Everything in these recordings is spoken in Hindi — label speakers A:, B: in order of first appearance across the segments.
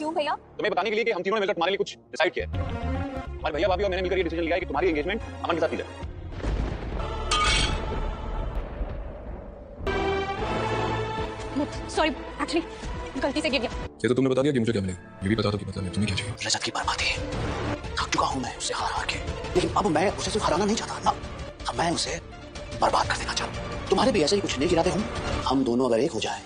A: क्यों भैया?
B: तुम्हें बताने के लिए कि हम तीनों ने मिलकर तुम्हारे लिए कुछ डिसाइड किया है। हमारे भैया भाभी और मैंने मिलकर ये डिसीजन लिया है कि तुम्हारी एंगेजमेंट अमन के साथ की जाए।
A: सॉरी, एक्चुअली गलती से गिर गया।
C: ये तो तुमने बता दिया कि मुझे क्या मिलेगा, ये भी बता दो कि मतलब तुम्हें क्या चाहिए।
D: रजत की बर्बादी थक चुका हूं मैं उससे हार के, लेकिन अब मैं उसे सिर्फ हराना नहीं चाहता ना, अब मैं उसे बर्बाद कर देना चाहता हूं। तुम्हारे भी ऐसे ही कुछ नेक इरादे हों, हम दोनों अगर एक हो जाए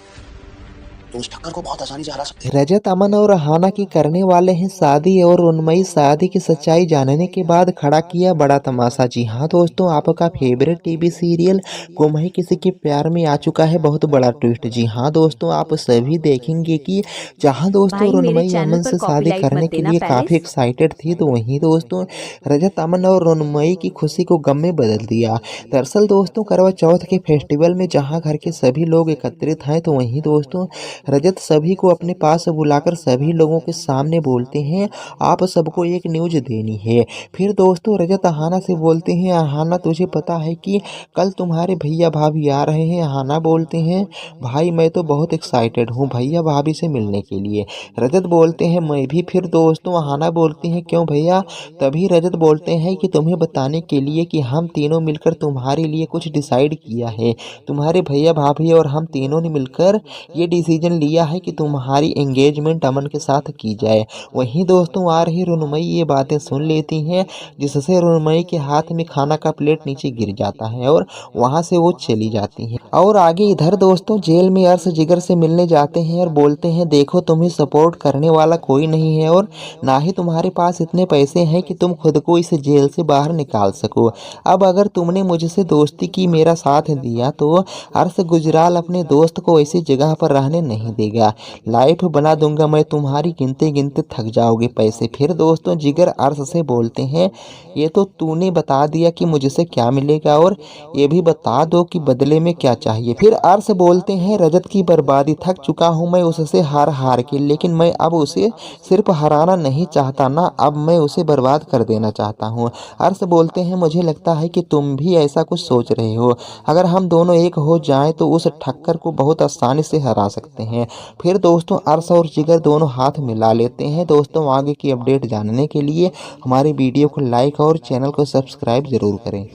D: तो उस टक्कर को बहुत आसानी से हरा सकते हैं।
E: रजत अमन और हाना की करने वाले हैं शादी और उन्मई शादी की सच्चाई जानने के बाद खड़ा किया बड़ा तमाशा। जी हाँ दोस्तों, आपका फेवरेट टीवी सीरियल गुम है किसी के प्यार में आ चुका है बहुत बड़ा ट्विस्ट। जी हाँ दोस्तों, आप सभी देखेंगे कि जहाँ दोस्तों उन्मई अमन से शादी करने के लिए काफी एक्साइटेड थी, तो वहीं दोस्तों रजत अमन और उन्मई की खुशी को गम में बदल दिया। दरअसल दोस्तों करवा चौथ के फेस्टिवल में जहाँ घर के सभी लोग एकत्रित हैं, तो वहीं दोस्तों रजत सभी को अपने पास बुलाकर सभी लोगों के सामने बोलते हैं, आप सबको एक न्यूज देनी है। फिर दोस्तों रजत हाना से बोलते हैं, हाना तुझे पता है कि कल तुम्हारे भैया भाभी आ रहे हैं। हाना बोलते हैं, भाई मैं तो बहुत एक्साइटेड हूँ भैया भाभी से मिलने के लिए। रजत बोलते हैं, मैं भी। फिर दोस्तों हाना बोलती हैं, क्यों भैया? तभी रजत बोलते हैं कि तुम्हें बताने के लिए कि हम तीनों मिलकर तुम्हारे लिए कुछ डिसाइड किया है। तुम्हारे भैया भाभी और हम तीनों ने मिलकर ये डिसीजन लिया है कि तुम्हारी एंगेजमेंट अमन के साथ की जाए। वहीं दोस्तों आ रही रुनमई ये बातें सुन लेती हैं, जिससे रुनमई के हाथ में खाना का प्लेट नीचे गिर जाता है और वहां से वो चली जाती हैं। और आगे इधर दोस्तों जेल में अर्श जिगर से मिलने जाते हैं और बोलते हैं, देखो तुम्हें सपोर्ट करने वाला कोई नहीं है और ना ही तुम्हारे पास इतने पैसे हैं कि तुम खुद को इस जेल से बाहर निकाल सको। अब अगर तुमने मुझसे दोस्ती की, मेरा साथ दिया, तो अर्श गुजराल अपने दोस्त को ऐसी जगह पर रहने नहीं देगा। लाइफ बना दूंगा मैं तुम्हारी, गिनते गिनते थक जाओगे पैसे। फिर दोस्तों जिगर अर्श से बोलते हैं, ये तो तूने बता दिया कि मुझसे क्या मिलेगा और ये भी बता दो कि बदले में क्या चाहिए। फिर अर्श बोलते हैं, रजत की बर्बादी थक चुका हूँ मैं उससे हार हार के, लेकिन मैं अब उसे सिर्फ हराना नहीं चाहता ना, अब मैं उसे बर्बाद कर देना चाहता हूँ। अर्श बोलते हैं, मुझे लगता है कि तुम भी ऐसा कुछ सोच रहे हो। अगर हम दोनों एक हो जाएं तो उस ठक्कर को बहुत आसानी से हरा सकते हैं। फिर दोस्तों अर्श और जिगर दोनों हाथ मिला लेते हैं। दोस्तों आगे की अपडेट जानने के लिए हमारे वीडियो को लाइक और चैनल को सब्सक्राइब जरूर करें।